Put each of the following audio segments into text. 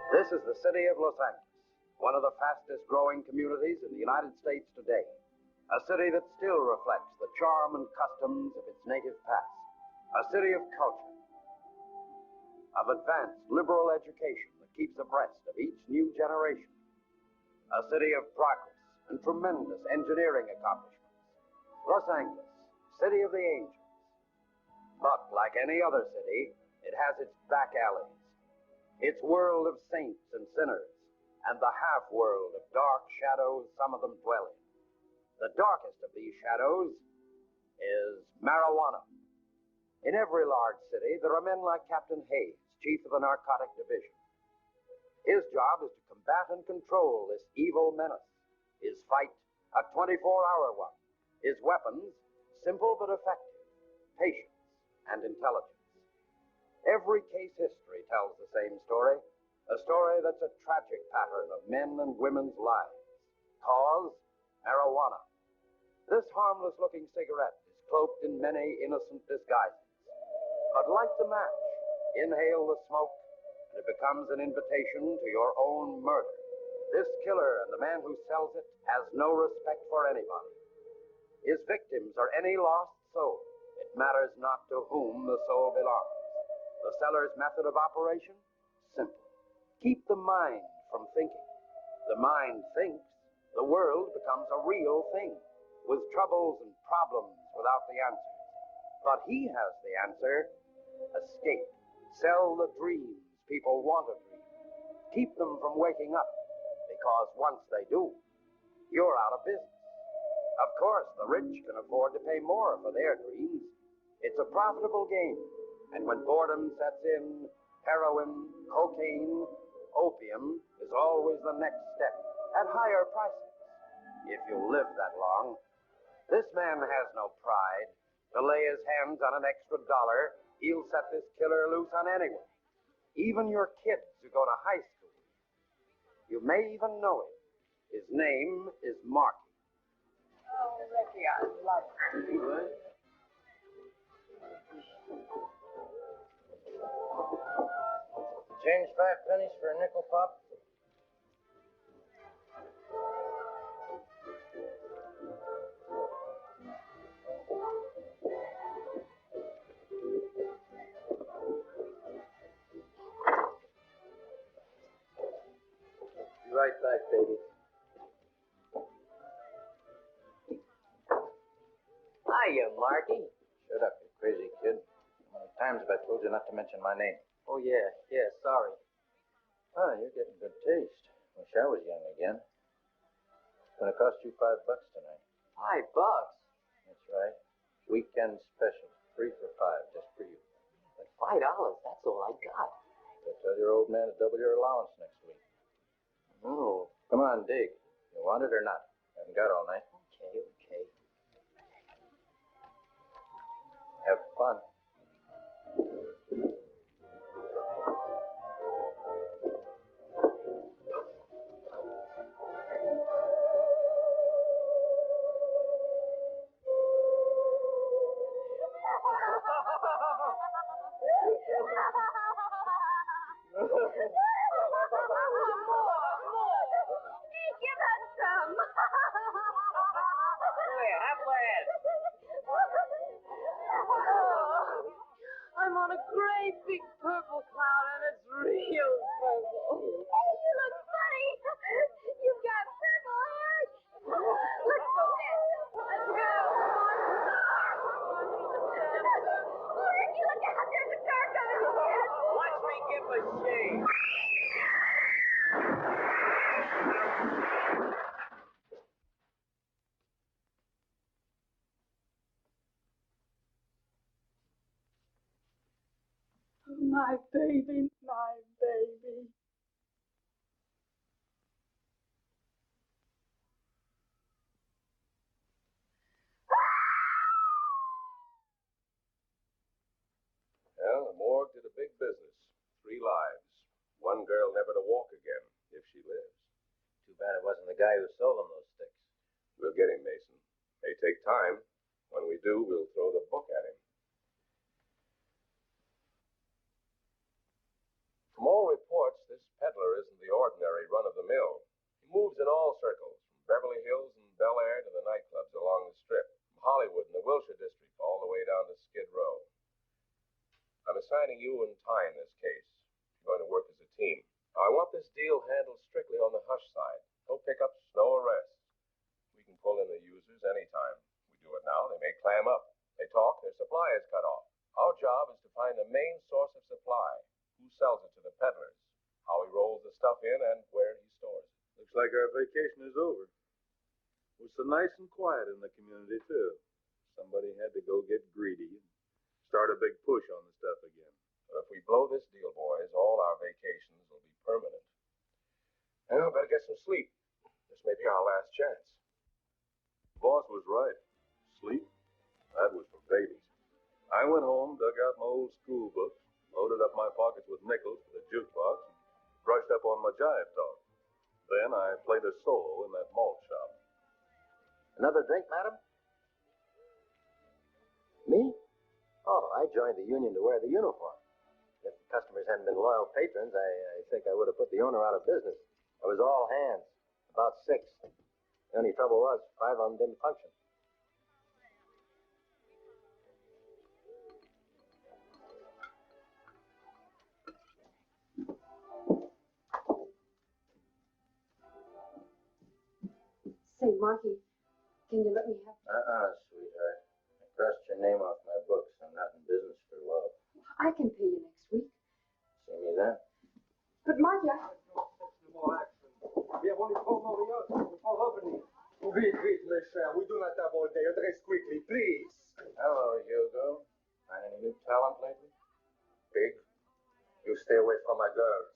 This is the city of Los Angeles, one of the fastest growing communities in the United States today. A city that still reflects the charm and customs of its native past. A city of culture, of advanced liberal education that keeps abreast of each new generation. A city of progress and tremendous engineering accomplishments. Los Angeles, city of the angels. But like any other city, it has its back alleys. Its world of saints and sinners, and the half-world of dark shadows some of them dwell in. The darkest of these shadows is marijuana. In every large city, there are men like Captain Hayes, chief of the narcotic division. His job is to combat and control this evil menace. His fight, a 24-hour one. His weapons, simple but effective, patience and intelligence. Every case history tells the same story, a story that's a tragic pattern of men and women's lives. Cause, marijuana. This harmless-looking cigarette is cloaked in many innocent disguises. But light the match, inhale the smoke, and it becomes an invitation to your own murder. This killer and the man who sells it has no respect for anybody. His victims are any lost soul. It matters not to whom the soul belongs. The seller's method of operation? Simple. Keep the mind from thinking. The mind thinks, the world becomes a real thing, with troubles and problems without the answers. But he has the answer. Escape. Sell the dreams people want to dream. Keep them from waking up, because once they do, you're out of business. Of course, the rich can afford to pay more for their dreams. It's a profitable game. And when boredom sets in, heroin, cocaine, opium is always the next step, at higher prices, if you live that long. This man has no pride. To lay his hands on an extra dollar, he'll set this killer loose on anyone, even your kids who go to high school. You may even know him. His name is Marky. Oh, Ricky, I love it. You would? Change 5 pennies for a nickel pop? Be right back, baby. Hiya, Marky. Shut up, you crazy kid. How many times have I told you not to mention my name? Oh, yeah, sorry. Oh, you're getting good taste. Wish I was young again. gonna cost you $5 tonight. $5? That's right. Weekend special. 3 for $5, just for you. But $5, that's all I got. So tell your old man to double your allowance next week. Oh. Come on, dig. You want it or not? Haven't got all night. Okay. Have fun. Give us some. Here, have less. I'm on a great big purple cloud and it's real purple. Hey, you look funny. You've got purple hair. Let's go dance. Let's go. Oh, Ricky, look out. There's a car coming. Watch me give a shave. My baby, my baby. Well, the morgue did a big business. 3 lives. One girl never to walk again, if she lives. Too bad it wasn't the guy who sold them those sticks. We'll get him, Mason. May take time. When we do, we'll throw the book at him. From all reports, this peddler isn't the ordinary run-of-the-mill. He moves in all circles, from Beverly Hills and Bel Air to the nightclubs along the Strip, from Hollywood and the Wilshire District all the way down to Skid Row. I'm assigning you and Ty in this case. You're going to work as a team. Now, I want this deal handled strictly on the hush side. No pickups, no arrests. We can pull in the users anytime. We do it now, they may clam up. They talk, their supply is cut off. Our job is to find the main source of supply. Who sells it to the peddlers? How he rolls the stuff in and where he stores it. Looks like our vacation is over. It was so nice and quiet in the community, too. Somebody had to go get greedy and start a big push on the stuff again. But if we blow this deal, boys, all our vacations will be permanent. Well, better get some sleep. This may be our last chance. The boss was right. Sleep? That was for babies. I went home, dug out my old school books, loaded up my pockets with nickels for the jukebox, and brushed up on my jive talk. Then I played a solo in that malt shop. Another drink, madam? Me? Oh, I joined the union to wear the uniform. If the customers hadn't been loyal patrons, I think I would have put the owner out of business. I was all hands, about 6. The only trouble was 5 of them didn't function. Say, Marky, can you let me have... Sweetheart. I crossed your name off my books. I'm not in business for love. I can pay you next week. See me then? But, Marky, I... Vite, mes chers. We do not have all day. Address quickly, please. Hello, Hugo. Find any new talent lately? Pig, you stay away from my girls.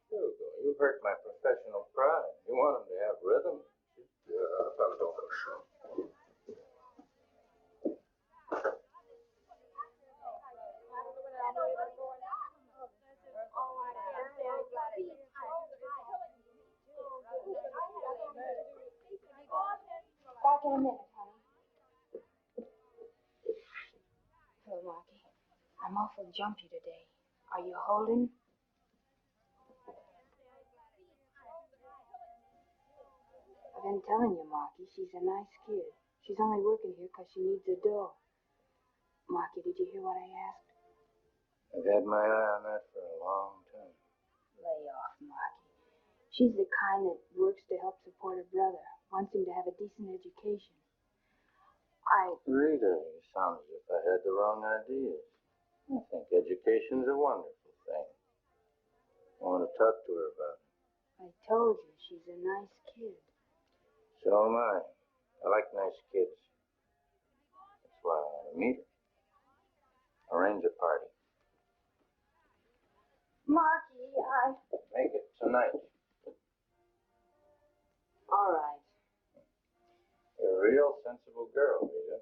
Hugo, you hurt my professional pride. You want them to have rhythm. Pardon, sure. Back in a minute, honey. Hello, Marky. I'm awful jumpy today. Are you holding? I've been telling you, Marky, she's a nice kid. She's only working here because she needs a dough. Marky, did you hear what I asked? I've had my eye on that for a long time. Lay off, Marky. She's the kind that works to help support her brother. Wants him to have a decent education. Rita, you sound as if I had the wrong ideas. I think education's a wonderful thing. I want to talk to her about it. I told you, she's a nice kid. So am I. I like nice kids. That's why I want to meet her. Arrange a party. Marky, Make it tonight. All right. You're a real sensible girl, Rita.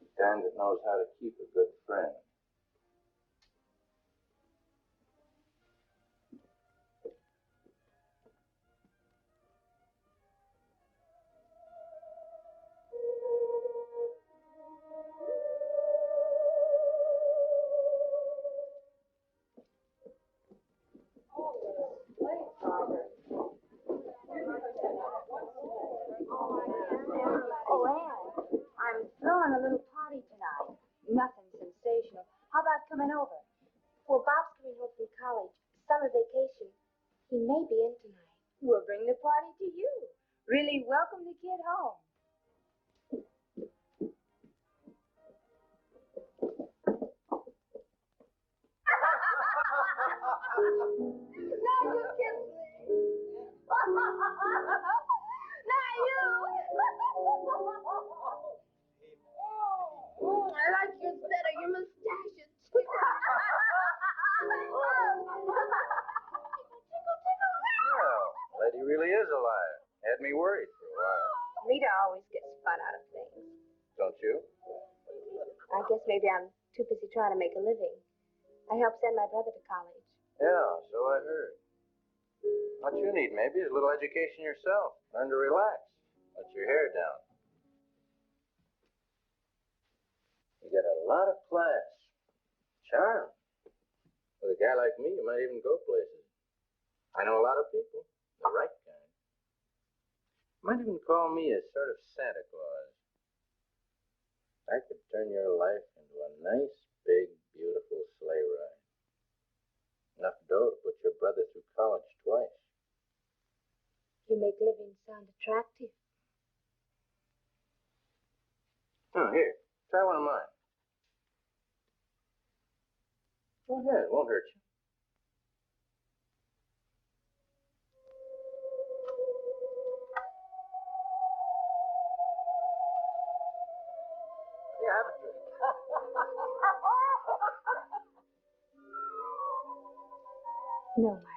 The kind that knows how to keep a good friend. Oh, Anne, I'm throwing a little party tonight. Nothing sensational. How about coming over? Well, Bob's coming home from college. Summer vacation. He may be in tonight. We'll bring the party to you. Really welcome the kid home. Now you kiss me. Now you. I like yours better. Your mustache is Well, lady really is a liar. Had me worried for a while. Rita always gets fun out of things. Don't you? I guess maybe I'm too busy trying to make a living. I helped send my brother to college. Yeah, so I heard. What you need, maybe, is a little education yourself. Learn to relax. Let your hair down. You got a lot of class. Charm. With a guy like me, you might even go places. I know a lot of people. The right kind. Might even call me a sort of Santa Claus. I could turn your life into a nice, big, beautiful sleigh ride. Enough dough to put your brother through college twice. You make living sound attractive. Oh, here. Try one of mine. Go ahead. It won't hurt you. Yeah, have a drink. No, Marky.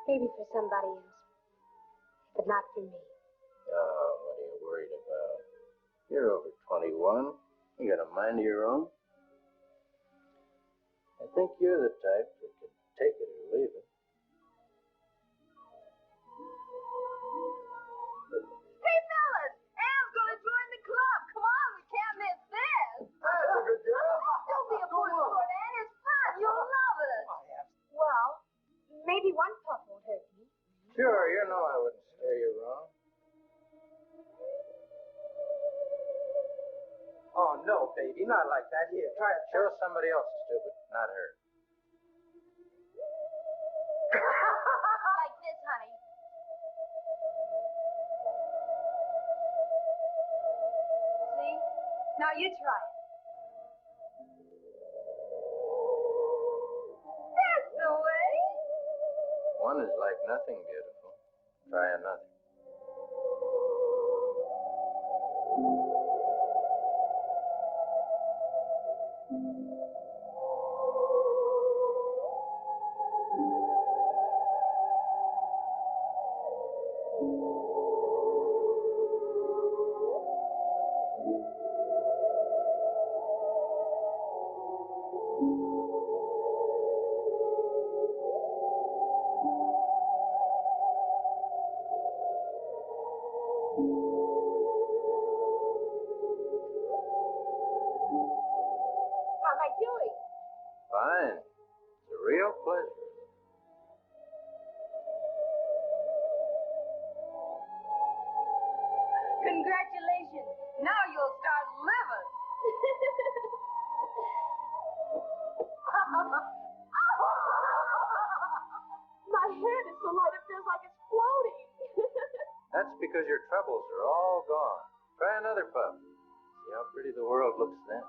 Maybe for somebody else, but not for me. Oh, what are you worried about? You're over 21. You got a mind of your own. I think you're the type that can take it or leave it. Hey, fellas, Anne's gonna join the club. Come on, we can't miss this. That's a good girl. Don't be a fool, sport, Anne. It's fun. You'll love it. Well, maybe one puff won't hurt me. Sure, you know I wouldn't steer you wrong. Oh, no, baby, not like that. Here, try it. Show somebody else, stupid, not her. Like this, honey. See? Now you try it. That's the way. One is like nothing beautiful. Try another. How am I doing? Fine. It's a real pleasure. Congratulations. Now you'll start living. My head is so light it feels like it's floating. That's because your troubles are all gone. Try another puff. See how pretty the world looks then.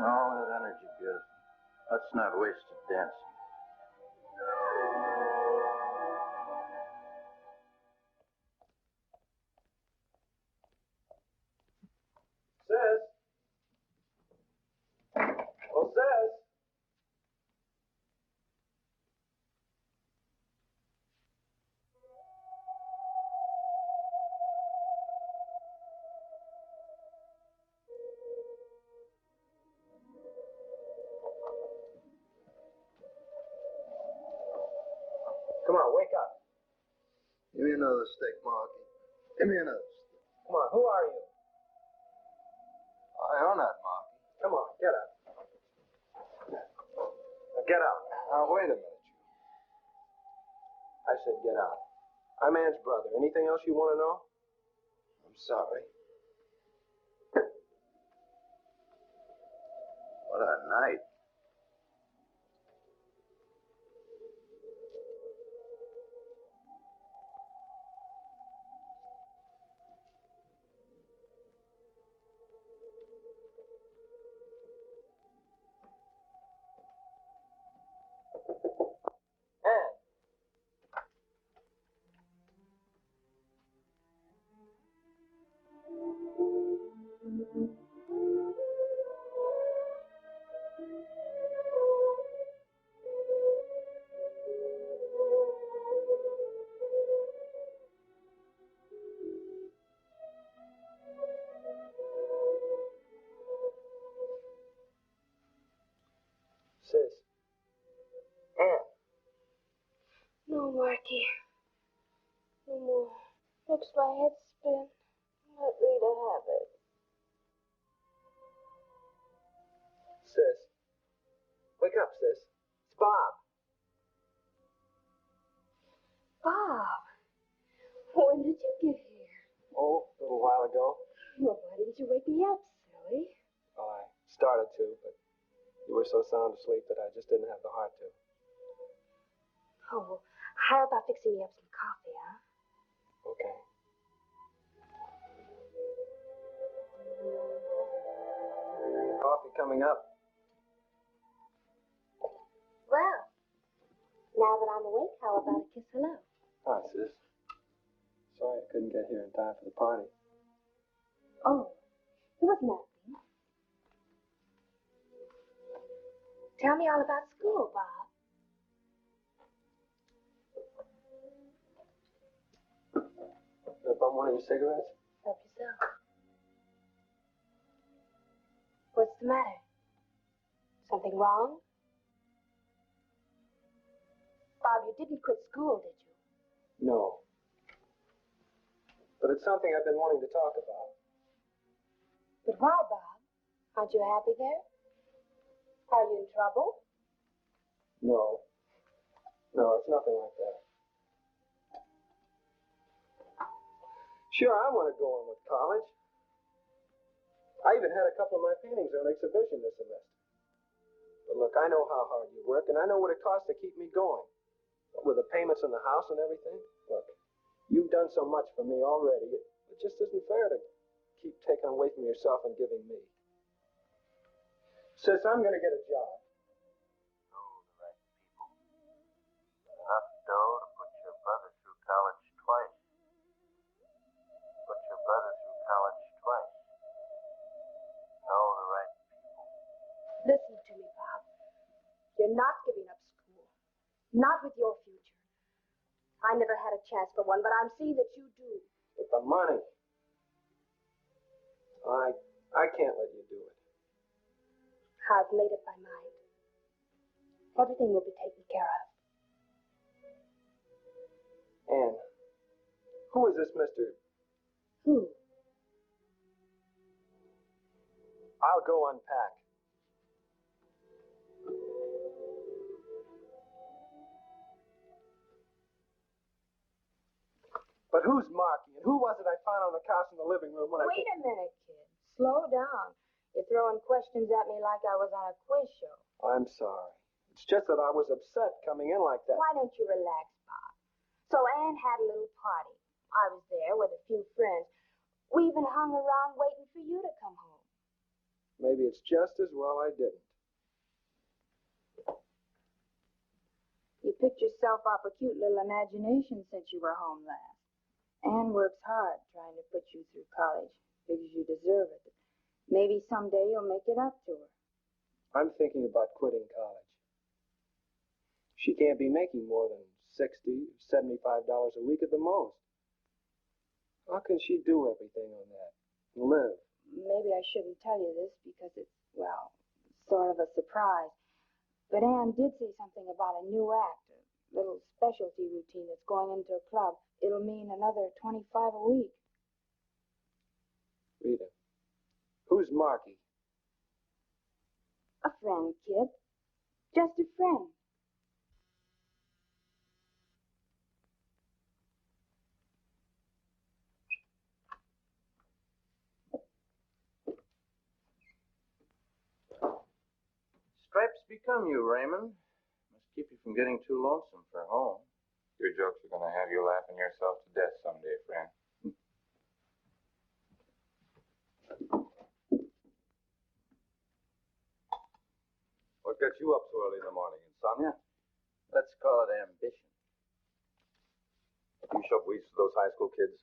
All that energy, beautiful. Let's not waste it dancing. Sis? Oh, sis? Come on, wake up. Give me another stick, Marky. Give me another stick. Come on, who are you? I own that, Marky. Come on, get up. Now get out. Now, wait a minute, you. I said get out. I'm Ann's brother. Anything else you want to know? I'm sorry. What a night. Ann. Sis. Ann. No, Marky. No more. Makes my head spin. Let Rita have it. Sis. Wake up, sis. It's Bob. Bob, when did you get here? Oh, a little while ago. Well, why didn't you wake me up, silly? Well, I started to, but you were so sound asleep that I just didn't have the heart to. Oh, well, how about fixing me up some coffee, huh? Okay. Coffee coming up. Well, now that I'm awake, how about a kiss hello? Hi, sis. Sorry I couldn't get here in time for the party. Oh, it wasn't nothing. Tell me all about school, Bob. Bum one of your cigarettes? Help yourself. What's the matter? Something wrong? Bob, you didn't quit school, did you? No. But it's something I've been wanting to talk about. But why, Bob? Aren't you happy there? Are you in trouble? No. No, it's nothing like that. Sure, I want to go on with college. I even had a couple of my paintings on exhibition this semester. But look, I know how hard you work, and I know what it costs to keep me going. With the payments on the house and everything. Look, you've done so much for me already. It just isn't fair to keep taking away from yourself and giving me. Sis, I'm going to get a job. Know the right people. Enough dough to put your brother through college twice. Put your brother through college twice. Know the right people. Listen to me, Bob. You're not giving up school. Not with your future. I never had a chance for one, but I'm seeing that you do. With the money. I can't let you do it. I've made up my mind. Everything will be taken care of. Ann, who is this Mr. Who? I'll go unpack. But who's Marky, and who was it I found on the couch in the living room when Wait a minute, kid. Slow down. If throwing questions at me like I was on a quiz show. I'm sorry. It's just that I was upset coming in like that. Why don't you relax, Bob? So Anne had a little party. I was there with a few friends. We even hung around waiting for you to come home. Maybe it's just as well I didn't. You picked yourself up a cute little imagination since you were home last. Anne works hard trying to put you through college. Figures you deserve it. Maybe someday you'll make it up to her. I'm thinking about quitting college. She can't be making more than $60, $75 a week at the most. How can she do everything on that and live? Maybe I shouldn't tell you this because it's, well, sort of a surprise. But Anne did say something about a new act, a little specialty routine that's going into a club. It'll mean another $25 a week. Rita, who's Marky? A friend, kid. Just a friend. Stripes become you, Raymond. Must keep you from getting too lonesome for home. Your jokes are going to have you laughing yourself to death someday, friend. What gets you up so early in the morning? Insomnia? Let's call it ambition. You shove weeds to those high school kids?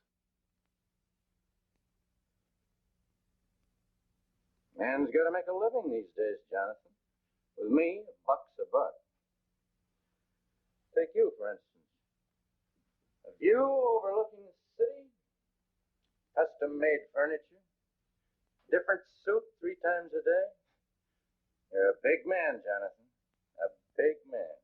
Man's got to make a living these days, Jonathan. With me, a buck's a buck. Take you, for instance. A view overlooking the city, custom-made furniture, different suit 3 times a day. You're a big man, Jonathan. A big man.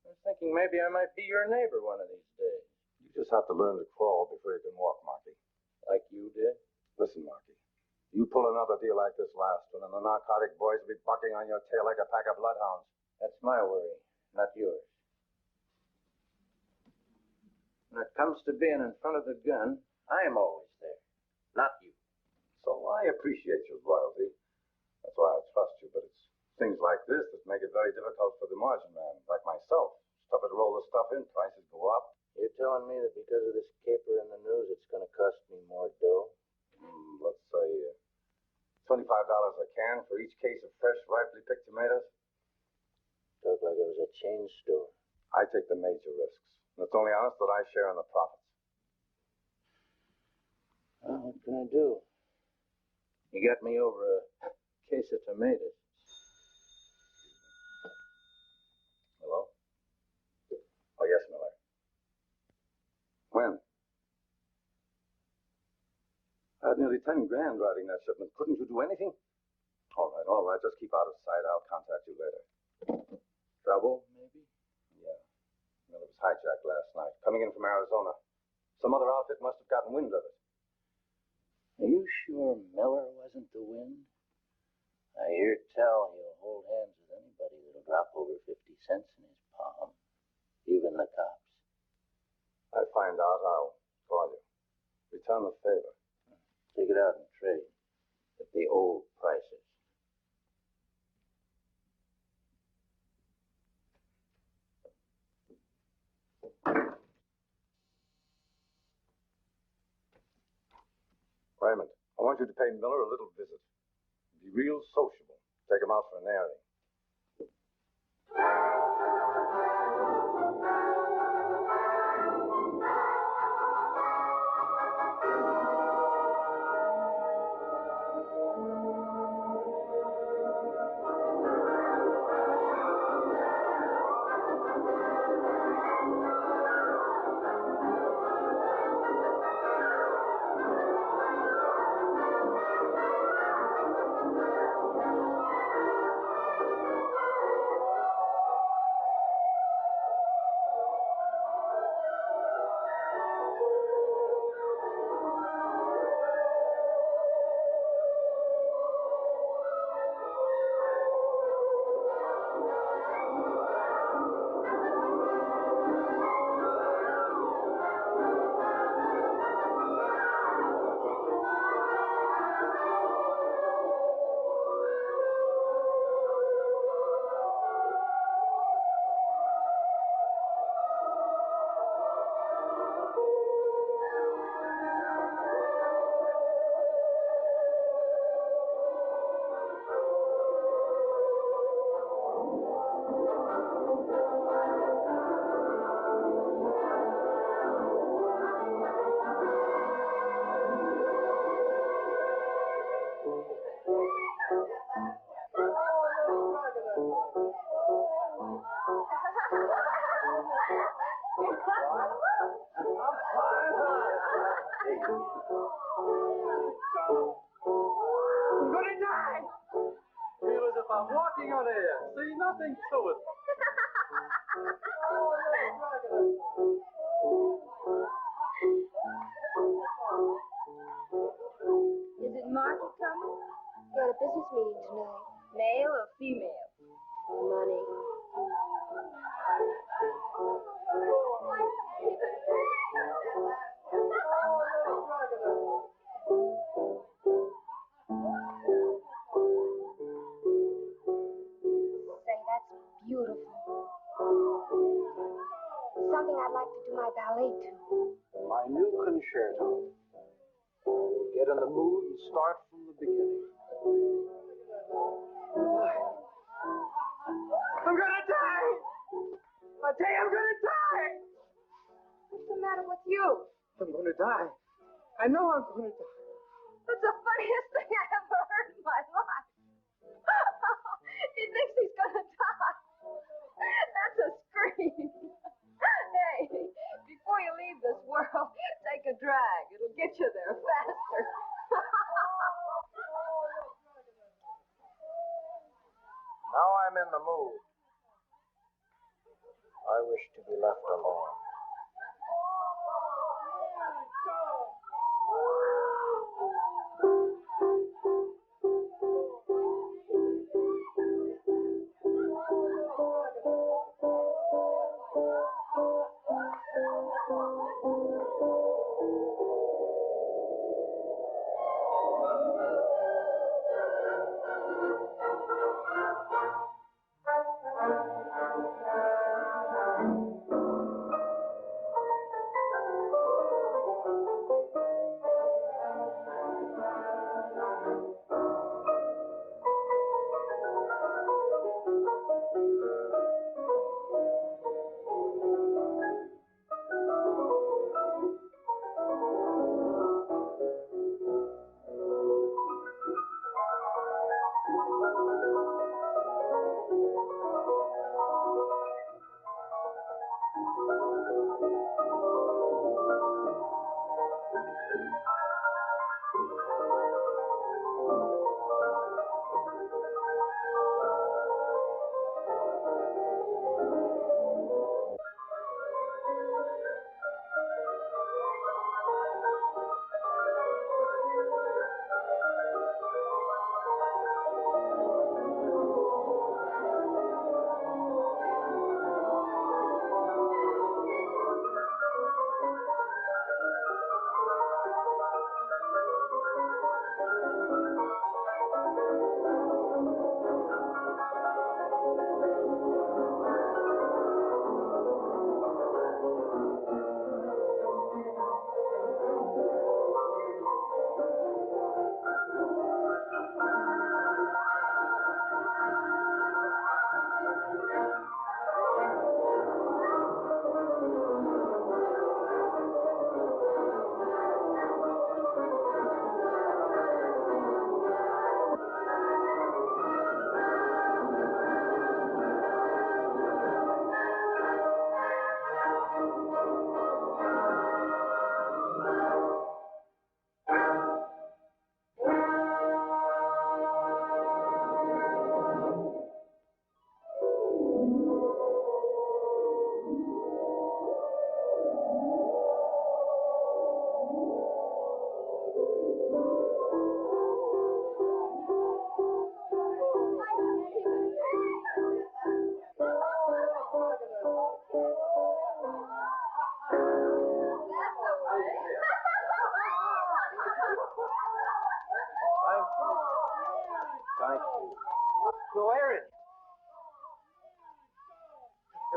I was thinking maybe I might be your neighbor one of these days. You just have to learn to crawl before you can walk, Marky. Like you did? Listen, Marky. You pull another deal like this last one, and the narcotic boys will be bucking on your tail like a pack of bloodhounds. That's my worry, not yours. When it comes to being in front of the gun, I'm always there, not you. So I appreciate your loyalty. That's why I trust you, but it's things like this that make it very difficult for the margin man, like myself. It's tougher to roll the stuff in, prices go up. You're telling me that because of this caper in the news, it's going to cost me more dough? Let's say $25 a can for each case of fresh, ripely picked tomatoes. Talk like it was a chain store. I take the major risks. And it's only honest that I share in the profits. Well, what can I do? You got me over a case of tomatoes. Hello? Oh, yes, Miller. When? I had nearly 10 grand riding that shipment. Couldn't you do anything? All right. Just keep out of sight. I'll contact you later. Trouble, maybe? Yeah. Miller was hijacked last night, coming in from Arizona. Some other outfit must have gotten wind of it. Are you sure Miller wasn't the wind? I hear tell he'll hold hands with anybody that'll drop over 50 cents in his palm. Even the cops. I find out, I'll call you. Return the favor. Take it out and trade. At the old prices. Raymond, I want you to pay Miller a little visit. Be real sociable. Take him out for an airing. I'm gonna die. Feel as if I'm walking on air. See, nothing to it. Is it Marky coming? Got a business meeting tonight. Male or female? Money. Say, that's beautiful. Something I'd like to do my ballet to. My new concerto. Get in the mood and start from the beginning. I'm gonna die! I tell you, I'm gonna die! What's the matter with you? I'm gonna die. I know I'm gonna die. That's the funniest thing I ever heard in my life. He thinks he's gonna die. That's a scream. Hey, before you leave this world, take a drag. It'll get you there faster. Now I'm in the mood. I wish to be left alone. Thank you. Go, Aaron.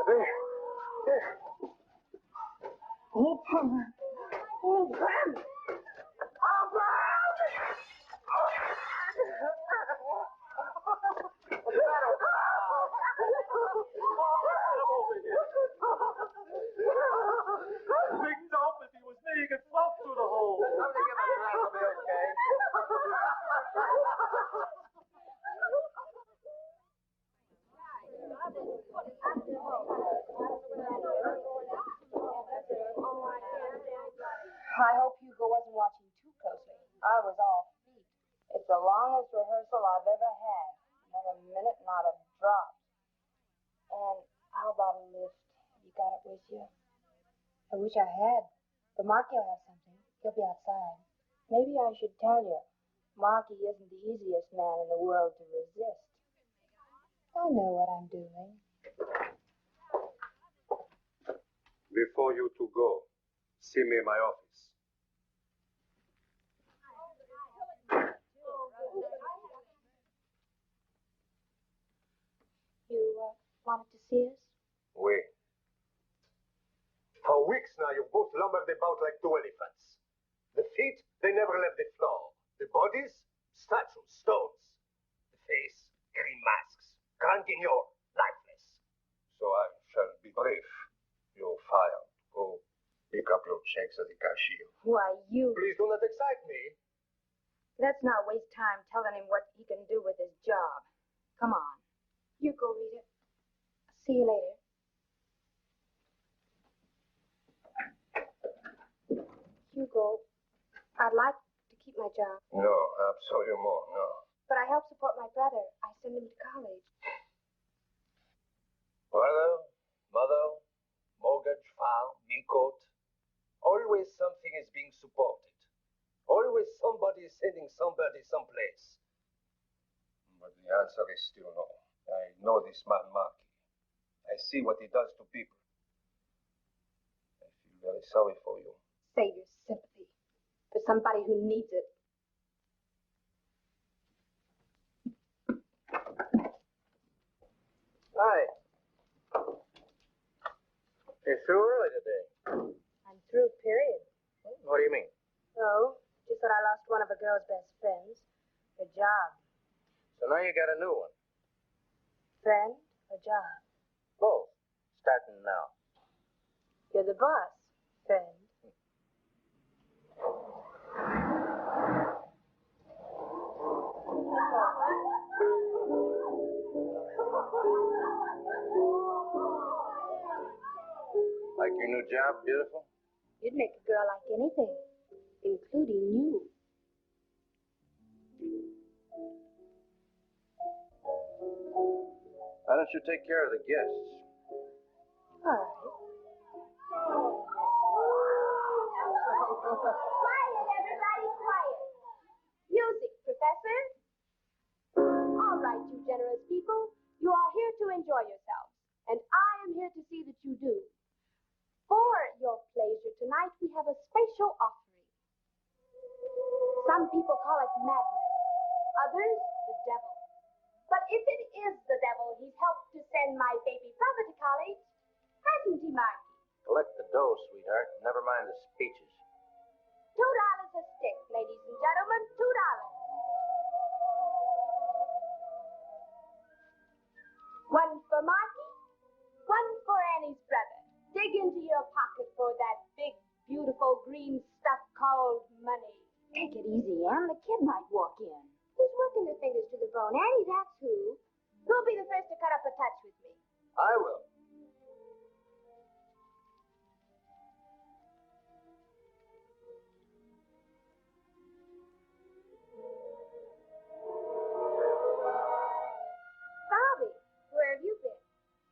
There. There. Oh, Pam. Oh, Pam. Oh, Pam. What's the matter? I hope Hugo wasn't watching too closely. I was all feet. It's the longest rehearsal I've ever had. Another minute, not a drop. And how about a lift? Have you got it with you? I wish I had. But Marky will have something. He'll be outside. Maybe I should tell you, Marky isn't the easiest man in the world to resist. I know what I'm doing. Before you two go, see me in my office. You wanted to see us? Oui. For weeks now, you've both lumbered about like two elephants. The feet, they never left the floor. The bodies, statues, stones. The face, green masks. Grand Guignol, lifeless. So I shall be brief. You're fired. Go pick up your checks at the cashier. Why, you... Please do not excite me. Let's not waste time telling him what he can do with his job. Come on. You go, Rita. See you later. Hugo, I'd like to keep my job. No, absolutely no. But I help support my brother. I send him to college. Brother, mother, mortgage, farm, new coat. Always something is being supported. Always somebody is sending somebody someplace. But the answer is still no. I know this man, Marky. I see what he does to people. I feel very sorry for you. Save your sympathy for somebody who needs it. Hi. You're through early today. I'm through, period. What do you mean? Oh, just that I lost one of a girl's best friends. Her job. So now you got a new one. Friend or job? Both. Starting now. You're the boss, friend. Like your new job, beautiful? You'd make a girl like anything, including you. Why don't you take care of the guests? All right. Quiet, everybody, quiet. Music, Professor. All right, you generous people. You are here to enjoy yourselves, and I am here to see that you do. For your pleasure tonight, we have a special offering. Some people call it madness, others the devil. But if it is the devil, he's helped to send my baby brother to college, hasn't he, Marky? Collect the dough, sweetheart. Never mind the speeches. $2 a stick, ladies and gentlemen, $2. One for Marky, one for Annie's brother. Dig into your pocket for that big, beautiful green stuff called money. Take it easy, Anne. The kid might walk in. Who's working their fingers to the bone? Annie, that's who. Who'll be the first to cut up a touch with me? I will. Bobby, where have you been?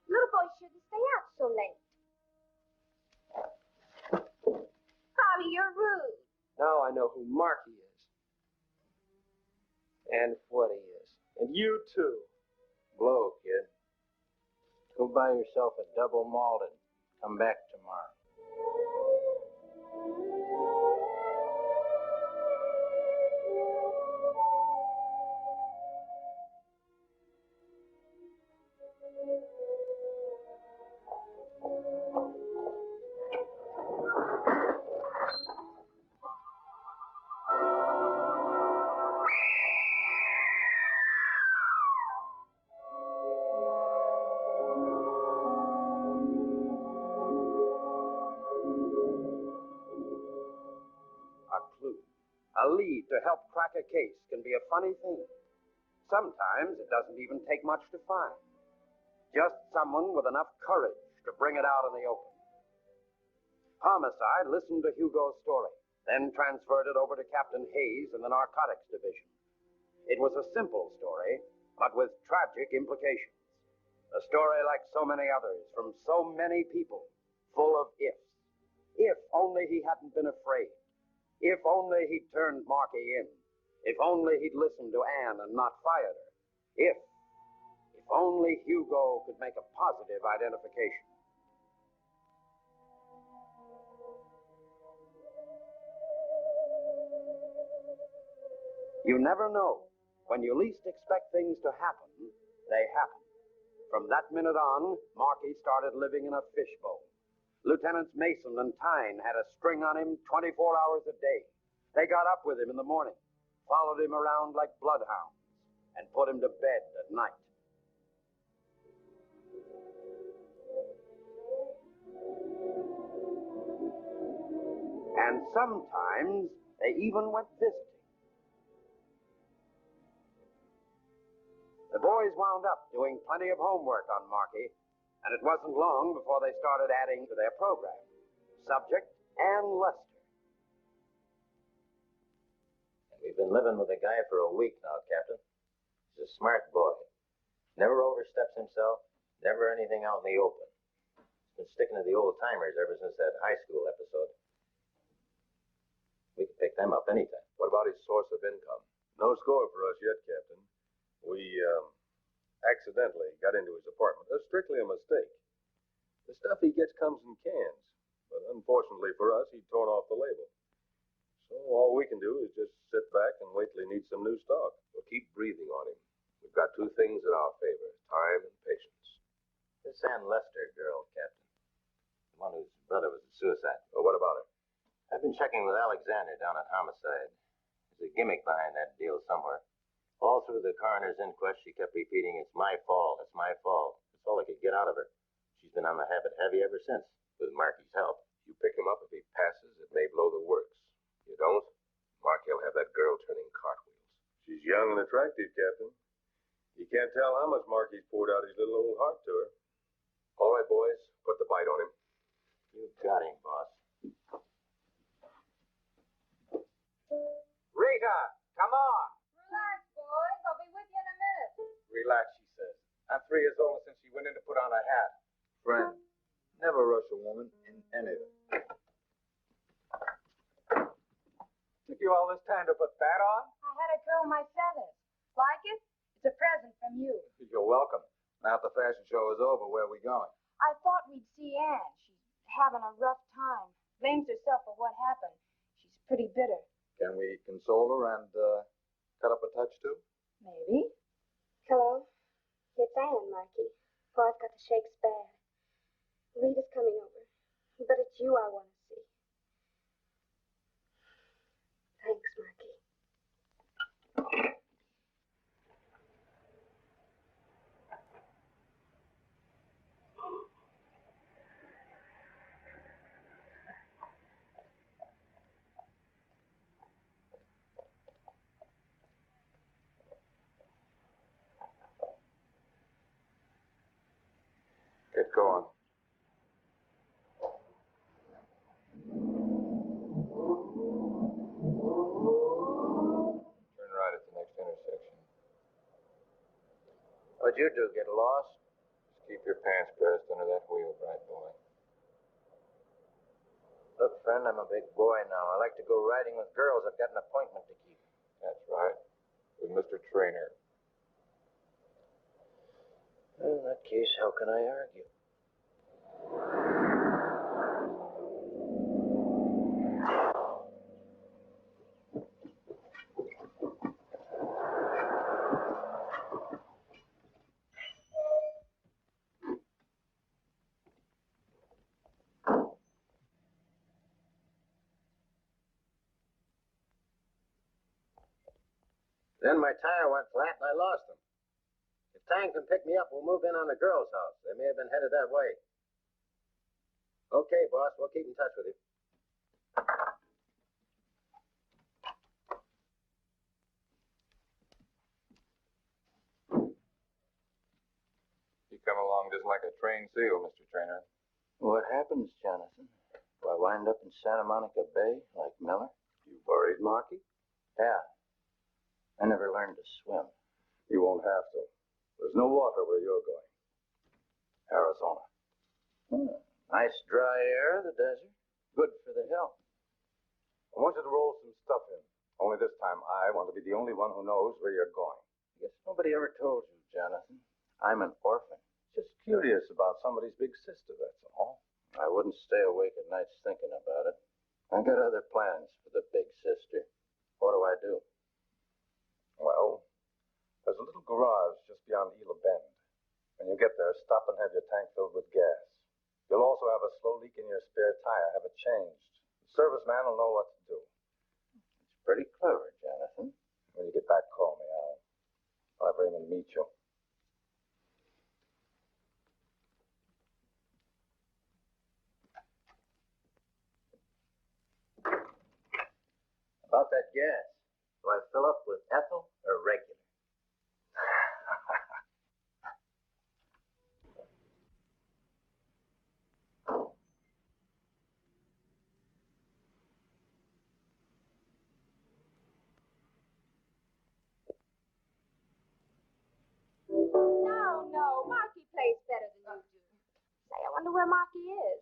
Little boy shouldn't stay out so late. Bobby, you're rude. Now I know who Marky is. And what he is. And you too. Blow, kid. Go buy yourself a double malted. Come back tomorrow. A lead to help crack a case can be a funny thing. Sometimes it doesn't even take much to find. Just someone with enough courage to bring it out in the open. Homicide listened to Hugo's story then transferred it over to Captain Hayes in the Narcotics Division. It was a simple story, but with tragic implications. A story like so many others, from so many people, full of ifs. If only he hadn't been afraid. If only he'd turned Marky in. If only he'd listened to Anne and not fired her. If only Hugo could make a positive identification. You never know. When you least expect things to happen, they happen. From that minute on, Marky started living in a fishbowl. Lieutenants Mason and Tyne had a string on him 24 hours a day. They got up with him in the morning, followed him around like bloodhounds, and put him to bed at night. And sometimes they even went visiting. The boys wound up doing plenty of homework on Marky, and it wasn't long before they started adding to their program. Subject, Anne Lester. And we've been living with a guy for a week now, Captain. He's a smart boy. Never oversteps himself, never anything out in the open. He's been sticking to the old timers ever since that high school episode. We can pick them up anytime. What about his source of income? No score for us yet, Captain. We accidentally got into his apartment. That's strictly a mistake. The stuff he gets comes in cans, but unfortunately for us, he'd torn off the label. So all we can do is just sit back and wait till he needs some new stock. We'll keep breathing on him. We've got two things in our favor, time and patience. This Ann Lester girl, Captain. The one whose brother was a suicide. Well, what about her? I've been checking with Alexander down at Homicide. There's a gimmick behind that deal somewhere. All through the coroner's inquest, she kept repeating, "It's my fault, it's my fault." That's all I could get out of her. She's been on the habit heavy ever since, with Marky's help. You pick him up. If he passes, it may blow the works. You don't, Marky'll have that girl turning cartwheels. She's young and attractive, Captain. You can't tell how much Marky's poured out his little old heart to her. All right, boys, put the bite on him. You got him, boss. Rita, come on. Relax, boys. I'll be with you in a minute. Relax, she says. I'm 3 years old since she went in to put on her hat. Friend, never rush a woman in anything. Took you all this time to put that on? I had to curl my feathers. Like it? It's a present from you. You're welcome. Now that the fashion show is over, where are we going? I thought we'd see Anne. She's having a rough time. Blames herself for what happened. She's pretty bitter. Can we console her and cut up a touch too? Maybe. Hello, it's Anne, Marky. Pa's got the shakes bad. Rita's coming over, but it's you I want to see. Thanks, Marky. Get going. Turn right at the next intersection. What'd you do, get lost? Just keep your pants pressed under that wheel, bright boy. Look, friend, I'm a big boy now. I like to go riding with girls. I've got an appointment to keep. That's right. With Mr. Trainer. Well, in that case, how can I argue? Then my tire went flat and I lost them. If Tang can pick me up, we'll move in on the girls' house. They may have been headed that way. Okay, boss, we'll keep in touch with you. You come along just like a trained seal, Mr. Trainer. What happens, Jonathan? Do I wind up in Santa Monica Bay like Miller? You worried, Marky? Yeah. I never learned to swim. You won't have to. There's no water where you're going. Arizona. Nice dry air, the desert. Good for the health. I want you to roll some stuff in. Only this time I want to be the only one who knows where you're going. I guess nobody ever told you, Jonathan. I'm an orphan. Just curious about somebody's big sister, that's all. I wouldn't stay awake at nights thinking about it. I got other plans for the big sister. What do I do? Well, there's a little garage just beyond Ela Bend. When you get there, stop and have your tank filled with gas. You'll also have a slow leak in your spare tire. Have it changed. The serviceman will know what to do. It's pretty clever, Jonathan. When you get back, call me. I'll have Raymond meet you. About that gas, do I fill up with ethyl or regular? No, Marky plays better than you do. Say, I wonder where Marky is.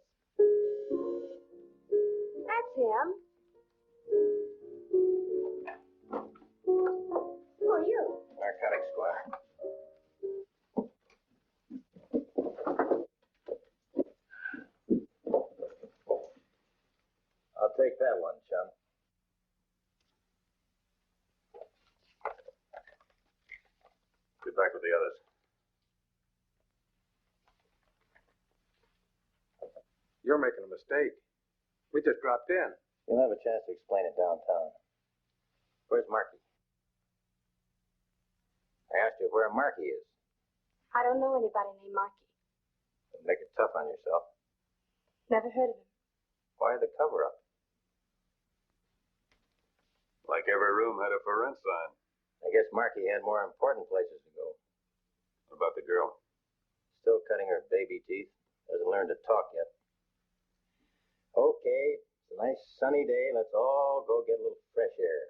That's him. Who are you? Narcotic squad. I'll take that one, chum. Get back with the others. You're making a mistake. We just dropped in. You'll have a chance to explain it downtown. Where's Marky? I asked you where Marky is. I don't know anybody named Marky. Don't make it tough on yourself. Never heard of him. Why the cover-up? Like every room had a for rent sign. I guess Marky had more important places to go. What about the girl? Still cutting her baby teeth. Doesn't learn to talk yet. Okay, it's a nice sunny day. Let's all go get a little fresh air.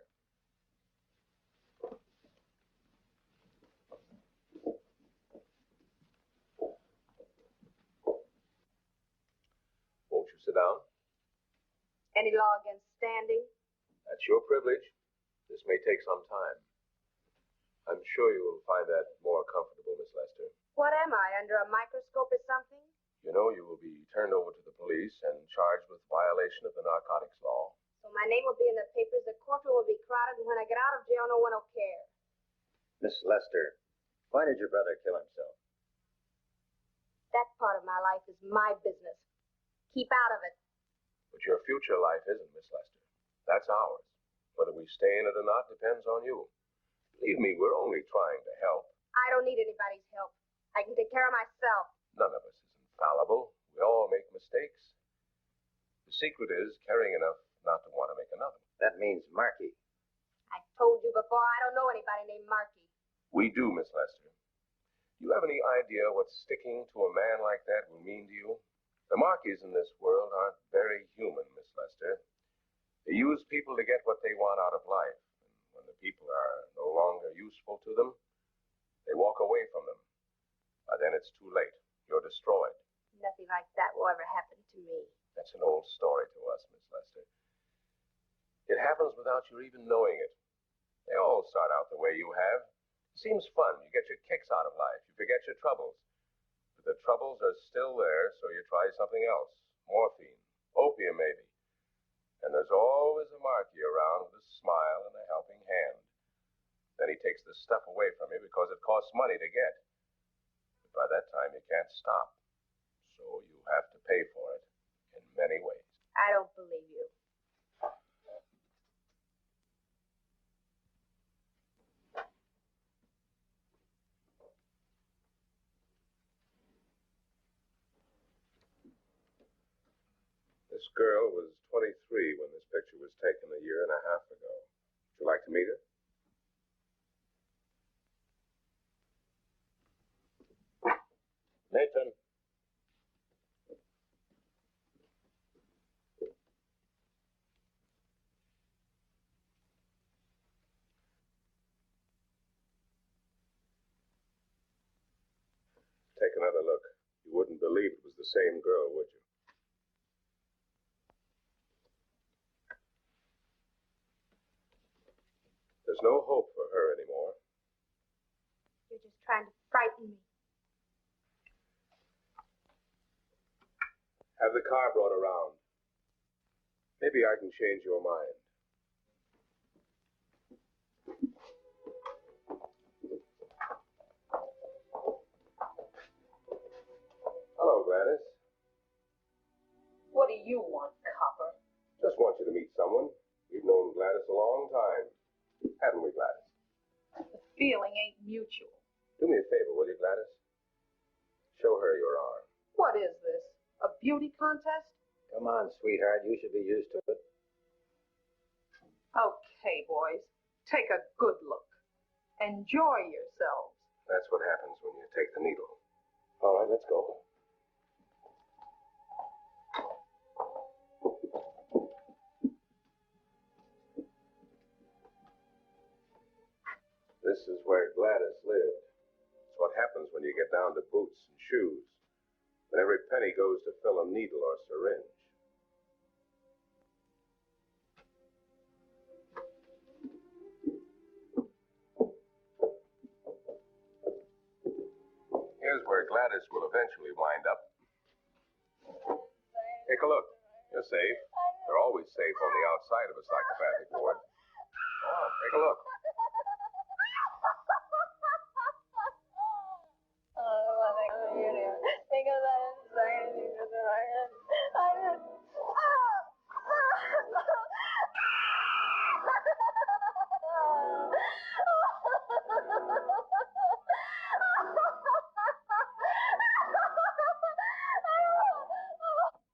Won't you sit down? Any law against standing? That's your privilege. This may take some time. I'm sure you will find that more comfortable, Miss Lester. What am I, under a microscope or something? You know you will be turned over to the police and charged with violation of the narcotics law. So my name will be in the papers, the courtroom will be crowded, and when I get out of jail, no one will care. Miss Lester, why did your brother kill himself? That part of my life is my business. Keep out of it. But your future life isn't, Miss Lester. That's ours. Whether we stay in it or not depends on you. Believe me, we're only trying to help. I don't need anybody's help. I can take care of myself. None of us is infallible. We all make mistakes. The secret is caring enough not to want to make another. That means Marky. I told you before, I don't know anybody named Marky. We do, Miss Lester. Do you have any idea what sticking to a man like that will mean to you? The Markies in this world aren't very human, Miss Lester. They use people to get what they want out of life. And when the people are no longer useful to them, they walk away from them. By then it's too late. You're destroyed. Nothing like that will ever happen to me. That's an old story to us, Miss Lester. It happens without your even knowing it. They all start out the way you have. It seems fun. You get your kicks out of life. You forget your troubles. But the troubles are still there, so you try something else. Morphine. Opium, maybe. And there's always a Marky around with a smile and a helping hand. Then he takes the stuff away from you because it costs money to get. But by that time, you can't stop. So you have to pay for it in many ways. I don't believe you. This girl was 23 when this picture was taken a year and a half ago. Would you like to meet her? Nathan. Take another look. You wouldn't believe it was the same girl, would you? There's no hope for her anymore. You're just trying to frighten me. Have the car brought around. Maybe I can change your mind. Hello, Gladys. What do you want, copper? Just want you to meet someone. We've known Gladys a long time. Haven't we, Gladys? The feeling ain't mutual. Do me a favor, will you, Gladys? Show her your arm. What is this? A beauty contest? Come on, sweetheart. You should be used to it. Okay, boys. Take a good look. Enjoy yourselves. That's what happens when you take the needle. All right, let's go. This is where Gladys lived. It's what happens when you get down to boots and shoes. When every penny goes to fill a needle or syringe. Here's where Gladys will eventually wind up. Take a look. You're safe. They're always safe on the outside of a psychopathic ward. Go on, take a look.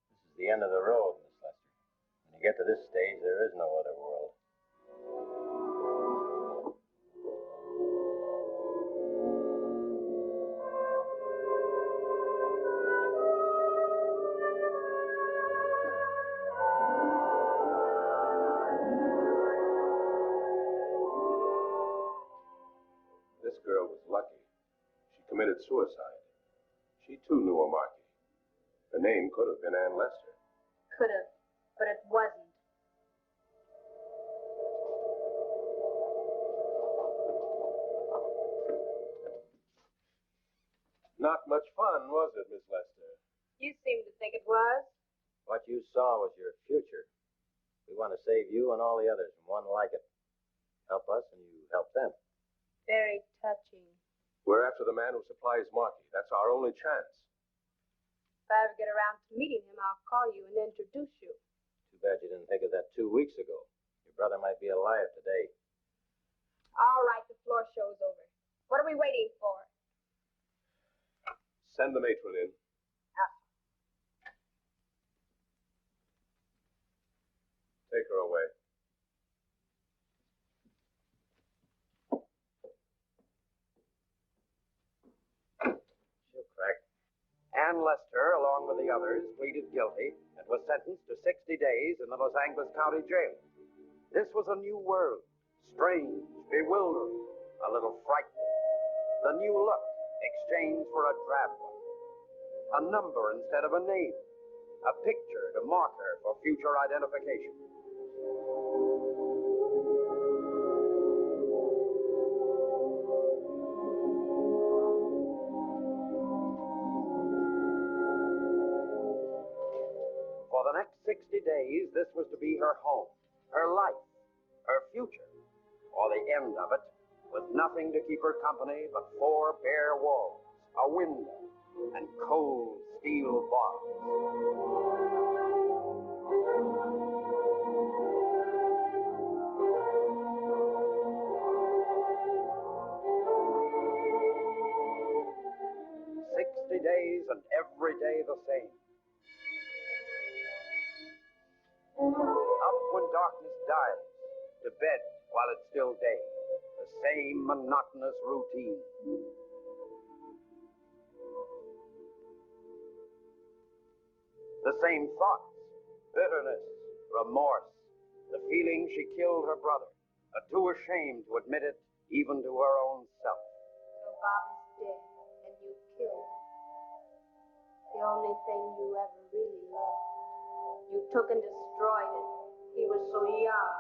This is the end of the road, Miss Lester. When you get to this stage, there is no other world. This girl was lucky. She committed suicide. She too knew a Marquis. Her name could have been Ann Lester. Could have, but it wasn't. Not much fun, was it, Miss Lester? You seem to think it was. What you saw was your future. We want to save you and all the others from one like it. Help us and you help them. Very touching. We're after the man who supplies Marquis. That's our only chance. If I ever get around to meeting him, I'll call you and introduce you. Too bad you didn't think of that 2 weeks ago. Your brother might be alive today. All right, the floor show's over. What are we waiting for? Send the matron in. Take her away. She'll crack. Ann Lester, along with the others, pleaded guilty and was sentenced to 60 days in the Los Angeles County Jail. This was a new world, strange, bewildering, a little frightening. The new look exchanged for a drab one. A number instead of a name. A picture to mark her for future identification. For the next 60 days, this was to be her home, her life, her future, or the end of it, with nothing to keep her company but 4 bare walls, a window, and cold steel bars. 60 days and every day the same. Up when darkness dies, to bed while it's still day. The same monotonous routine. The same thoughts, bitterness, remorse, the feeling she killed her brother, too ashamed to admit it even to her own self. So Bob is dead, and you killed him. only thing you ever really loved. You took and destroyed it. He was so young,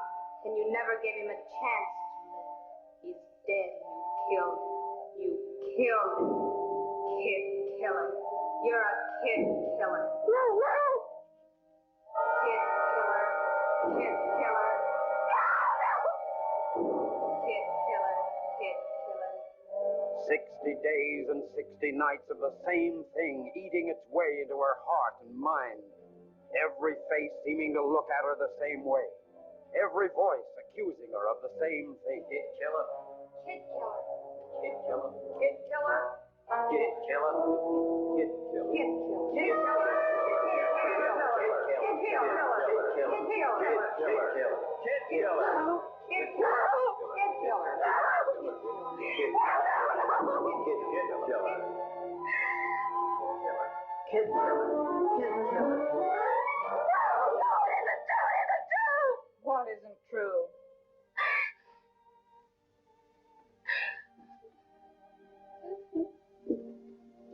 and you never gave him a chance to live. He's dead, and you killed him. You killed him. Kid killer. You're a kid killer. Kid killer. Kid killer. Kid killer. Kid killer. 60 days and 60 nights of the same thing eating its way into her heart and mind. Every face seeming to look at her the same way. Every voice accusing her of the same thing. Kid killer. Kid killer. Kid killer. Kid killer. Kid killer. Kid killer. Kid killer. Kid killer. What isn't true?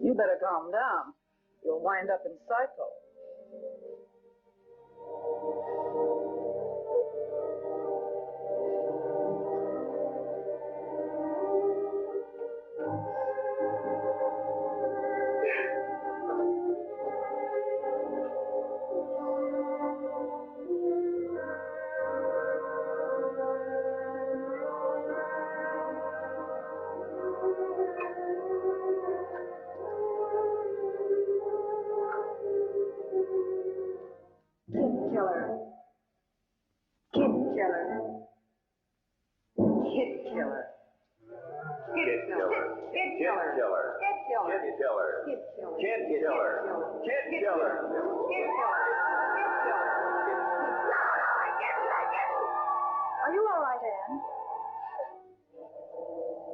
You better calm down. You'll wind up in psycho. Are you all right, Anne?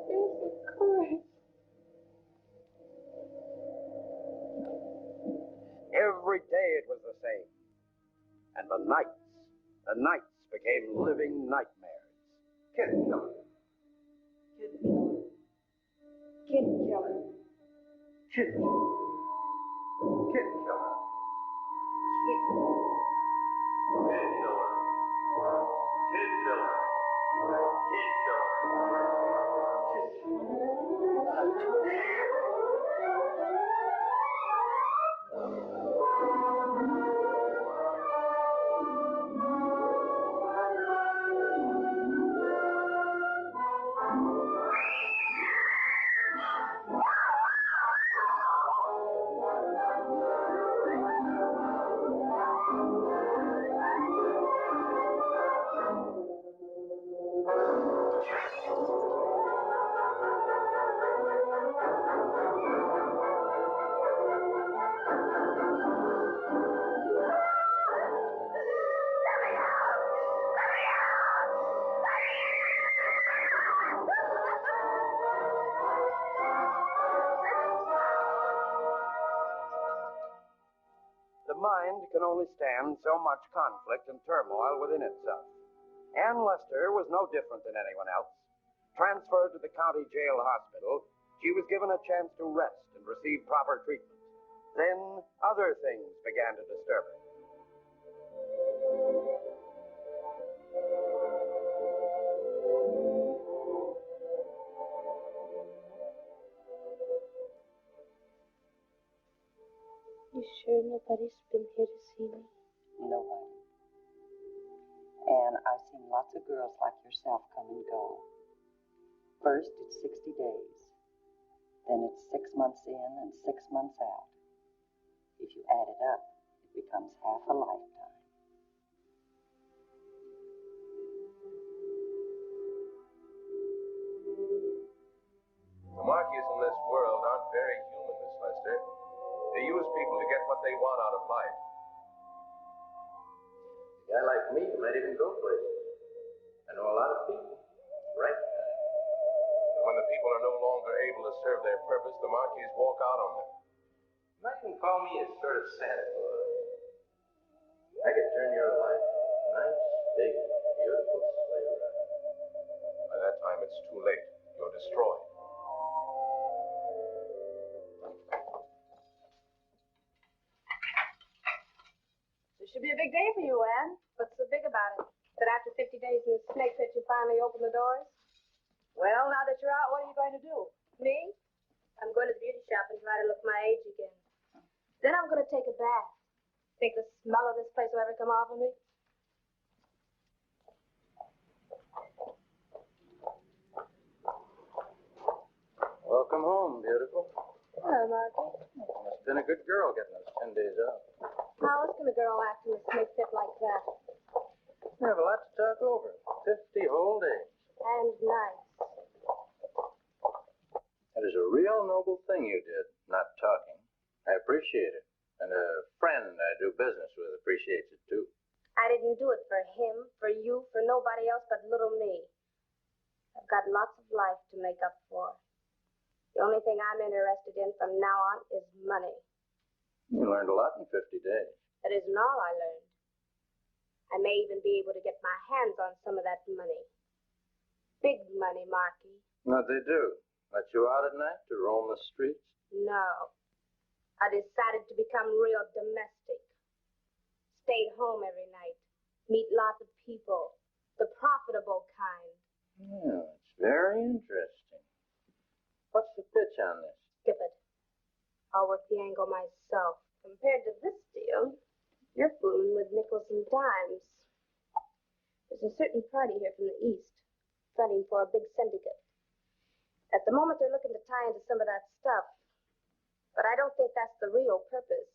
Yes, of course. Every day it was the same. And the nights became living nightmares. Kid killer. Kid killer. Kid killer. Kid killer. Kid killer. Kid killer. Kid killer. Kid killer. Kid The mind can only stand so much conflict and turmoil within itself. Ann Lester was no different than anyone else. Transferred to the county jail hospital, she was given a chance to rest and receive proper treatment. Then other things began to disturb her. You sure nobody's been here to see me? Nobody. And I've seen lots of girls like yourself come and go. First, it's 60 days. Then it's 6 months in and 6 months out. If you add it up, it becomes half a lifetime. The Marquis in this world aren't very human, Miss Lester. They use people to get what they want out of life. A guy like me might even go places. I know a lot of people. Right? And when the people are no longer able to serve their purpose, the Marquis walk out on them. You might even call me a sort of Santa Claus. I could turn your life into a nice, big, beautiful sleigh ride. By that time, it's too late. You're destroyed. Should be a big day for you, Anne. What's so big about it? That after 50 days in the snake pit, you finally open the doors? Well, now that you're out, what are you going to do? Me? I'm going to the beauty shop and try to look my age again. Then I'm going to take a bath. Think the smell of this place will ever come off of me? Welcome home, beautiful. Hello, Marky. Must have been a good girl getting those 10 days off. How else can a girl act in a snake pit like that? We have a lot to talk over. 50 whole days. And nice. That is a real noble thing you did, not talking. I appreciate it. And a friend I do business with appreciates it, too. I didn't do it for him, for you, for nobody else but little me. I've got lots of life to make up for. The only thing I'm interested in from now on is money. You learned a lot in 50 days. That isn't all I learned. I may even be able to get my hands on some of that money. Big money, Marky. What'd they do? Let you out at night to roam the streets? No. I decided to become real domestic. Stayed home every night. Meet lots of people. The profitable kind. Yeah, it's very interesting. What's the pitch on this? Skip it. I'll work the angle myself. Compared to this deal, you're fooling with nickels and dimes. There's a certain party here from the East, fronting for a big syndicate. At the moment, they're looking to tie into some of that stuff. But I don't think that's the real purpose.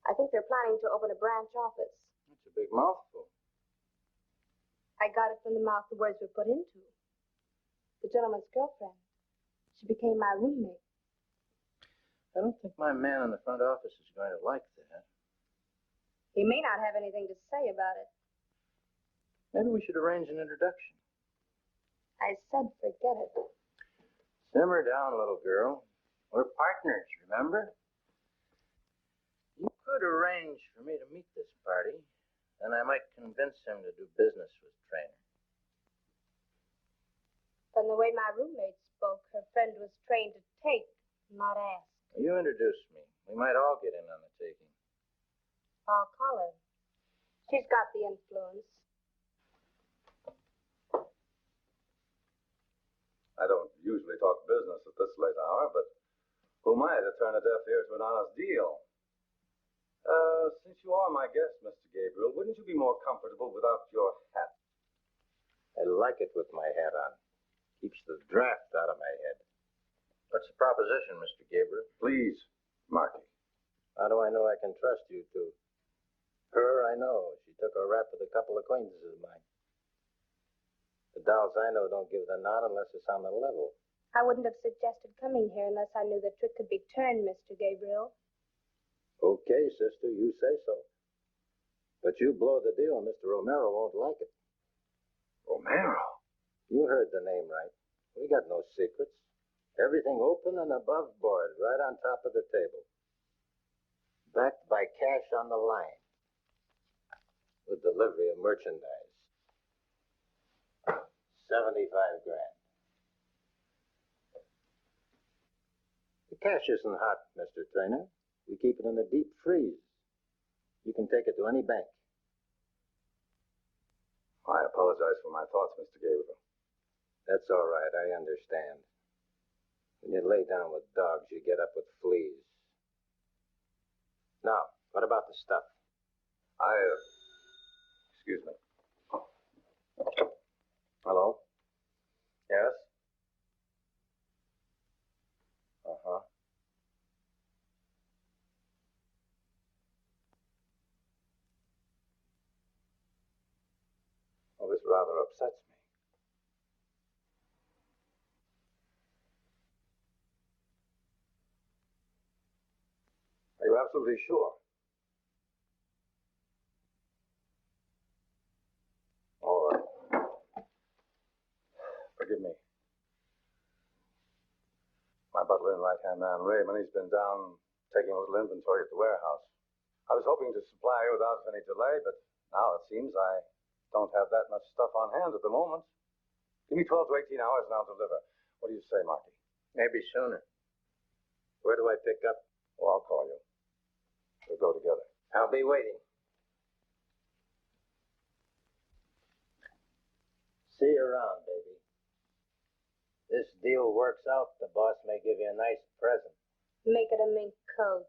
I think they're planning to open a branch office. That's a big mouthful. I got it from the mouth the words were put into. The gentleman's girlfriend. She became my roommate. I don't think my man in the front office is going to like that. He may not have anything to say about it. Maybe we should arrange an introduction. I said forget it. Simmer down, little girl. We're partners, remember? You could arrange for me to meet this party, then I might convince him to do business with Trainer. From the way my roommate spoke, her friend was trained to take, not ask. You introduce me. We might all get in on the taking. I'll call her. She's got the influence. I don't usually talk business at this late hour, but who am I to turn a deaf ear to an honest deal? Since you are my guest, Mr. Gabriel, wouldn't you be more comfortable without your hat? I like it with my hat on. Keeps the draft out of my head. What's the proposition, Mr. Gabriel? Please, Marky. How do I know I can trust you two? Her, I know. She took a rap with a couple of acquaintances of mine. The dolls I know don't give the nod unless it's on the level. I wouldn't have suggested coming here unless I knew the trick could be turned, Mr. Gabriel. Okay, sister, you say so. But you blow the deal, Mr. Romero won't like it. Romero? You heard the name right. We got no secrets. Everything open and above board, right on top of the table. Backed by cash on the line. With delivery of merchandise. 75 grand. The cash isn't hot, Mr. Trainer. We keep it in a deep freeze. You can take it to any bank. I apologize for my thoughts, Mr. Gabriel. That's all right, I understand. When you lay down with dogs, you get up with fleas. Now, what about the stuff? Excuse me. Hello? Yes? Uh-huh. Well, this rather upsets me. Are you absolutely sure? All right. Forgive me. My butler and right-hand man, Raymond, he's been down taking a little inventory at the warehouse. I was hoping to supply you without any delay, but now it seems I don't have that much stuff on hand at the moment. Give me 12 to 18 hours and I'll deliver. What do you say, Marky? Maybe sooner. Where do I pick up? Oh, I'll call you. We'll go together. I'll be waiting. See you around, baby. This deal works out, the boss may give you a nice present. Make it a mink coat.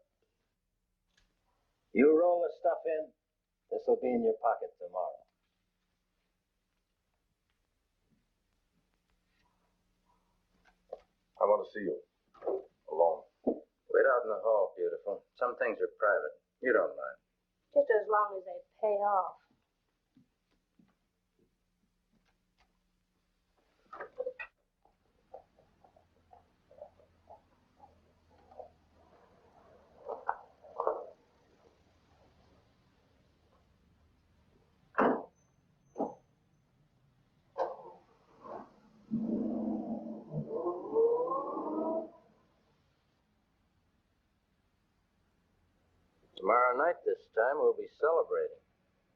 You roll the stuff in, this'll be in your pocket tomorrow. I want to see you. Alone. Wait out in the hall, beautiful. Some things are private. You don't mind. Just as long as they pay off. Tomorrow night this time we'll be celebrating.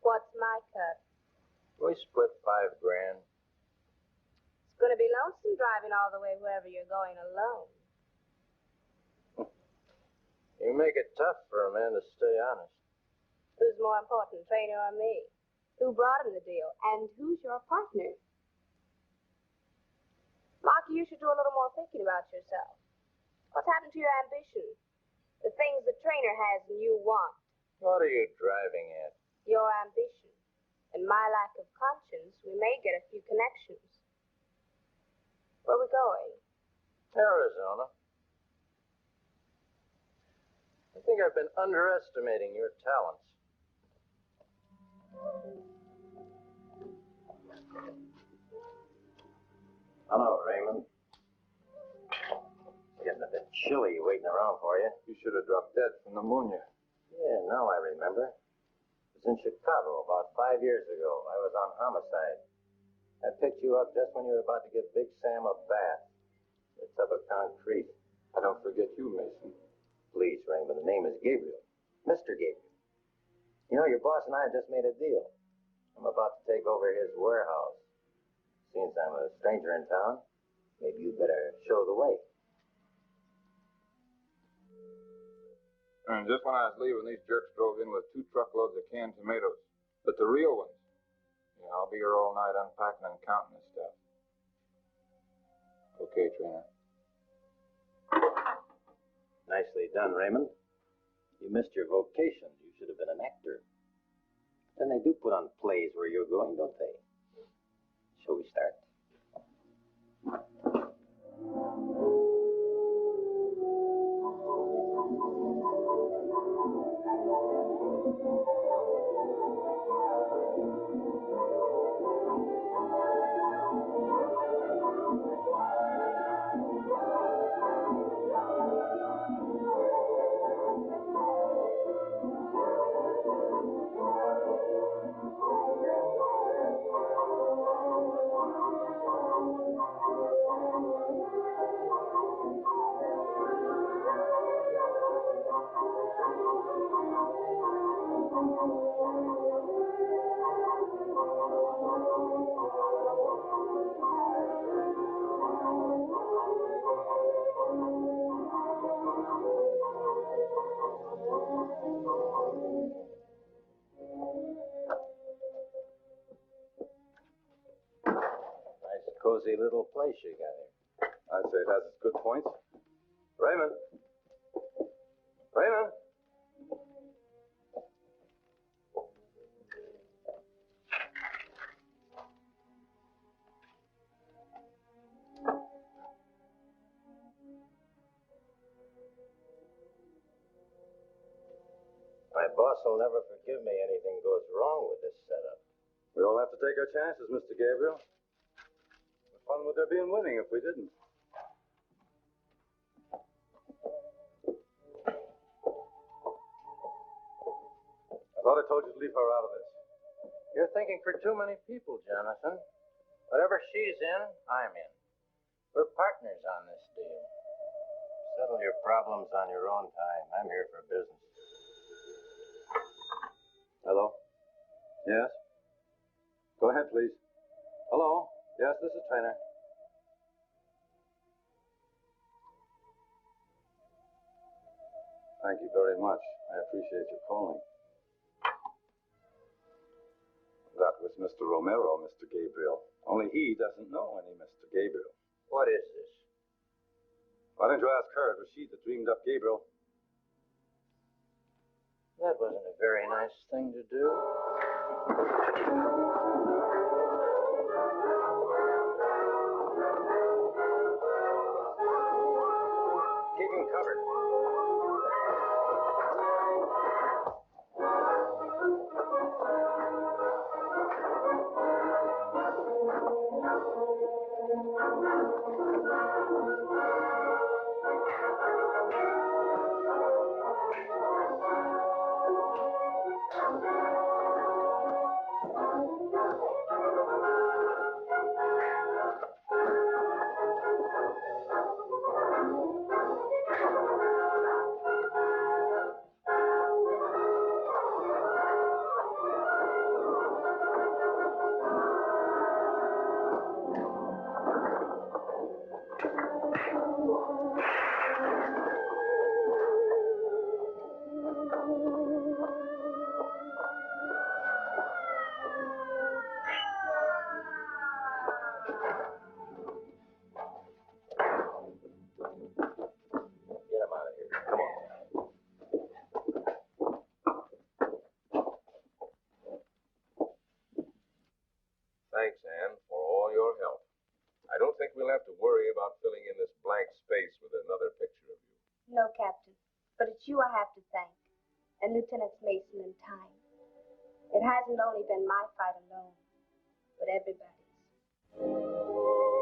What's my cut? We split $5 grand. It's gonna be lonesome driving all the way wherever you're going alone. You make it tough for a man to stay honest. Who's more important, Trainer or me? Who brought him the deal? And who's your partner? Marky, you should do a little more thinking about yourself. What's happened to your ambition? The things the trainer has and you want. What are you driving at? Your ambition. And my lack of conscience, we may get a few connections. Where are we going? Arizona. I think I've been underestimating your talents. Hello, Raymond. Getting a bit chilly waiting around for you. You should have dropped dead from pneumonia. Yeah, now I remember. It was in Chicago about 5 years ago. I was on homicide. I picked you up just when you were about to give Big Sam a bath. It's up of concrete. I don't forget you, Mason. Please, Raymond, the name is Gabriel. Mr. Gabriel. You know, your boss and I have just made a deal. I'm about to take over his warehouse. Since I'm a stranger in town, maybe you better show the way. And just when I was leaving, these jerks drove in with 2 truckloads of canned tomatoes. But the real ones. Yeah, I'll be here all night unpacking and counting this stuff. Okay, Trainer. Nicely done, Raymond. You missed your vocation. You should have been an actor. Then they do put on plays where you're going, don't they? Shall we start? Cozy little place you got here. I'd say it has its good points. Raymond. Raymond. My boss will never forgive me anything goes wrong with this setup. We all have to take our chances, Mr. Gabriel. What fun would there be in winning if we didn't? I thought I told you to leave her out of this. You're thinking for too many people, Jonathan. Whatever she's in, I'm in. We're partners on this deal. Settle your problems on your own time. I'm here for business. Hello? Yes? Go ahead, please. Hello? Yes, this is Trainer. Thank you very much. I appreciate your calling. That was is Mr. Romero, Mr. Gabriel. Only he doesn't know any Mr. Gabriel. What is this? Why didn't you ask her? It was she that dreamed up Gabriel. That wasn't a very nice thing to do. Keep him covered. Thanks, Anne, for all your help. I don't think we'll have to worry about filling in this blank space with another picture of you. No, Captain, but it's you I have to thank, and Lieutenants Mason and Time. It hasn't only been my fight alone, but everybody's.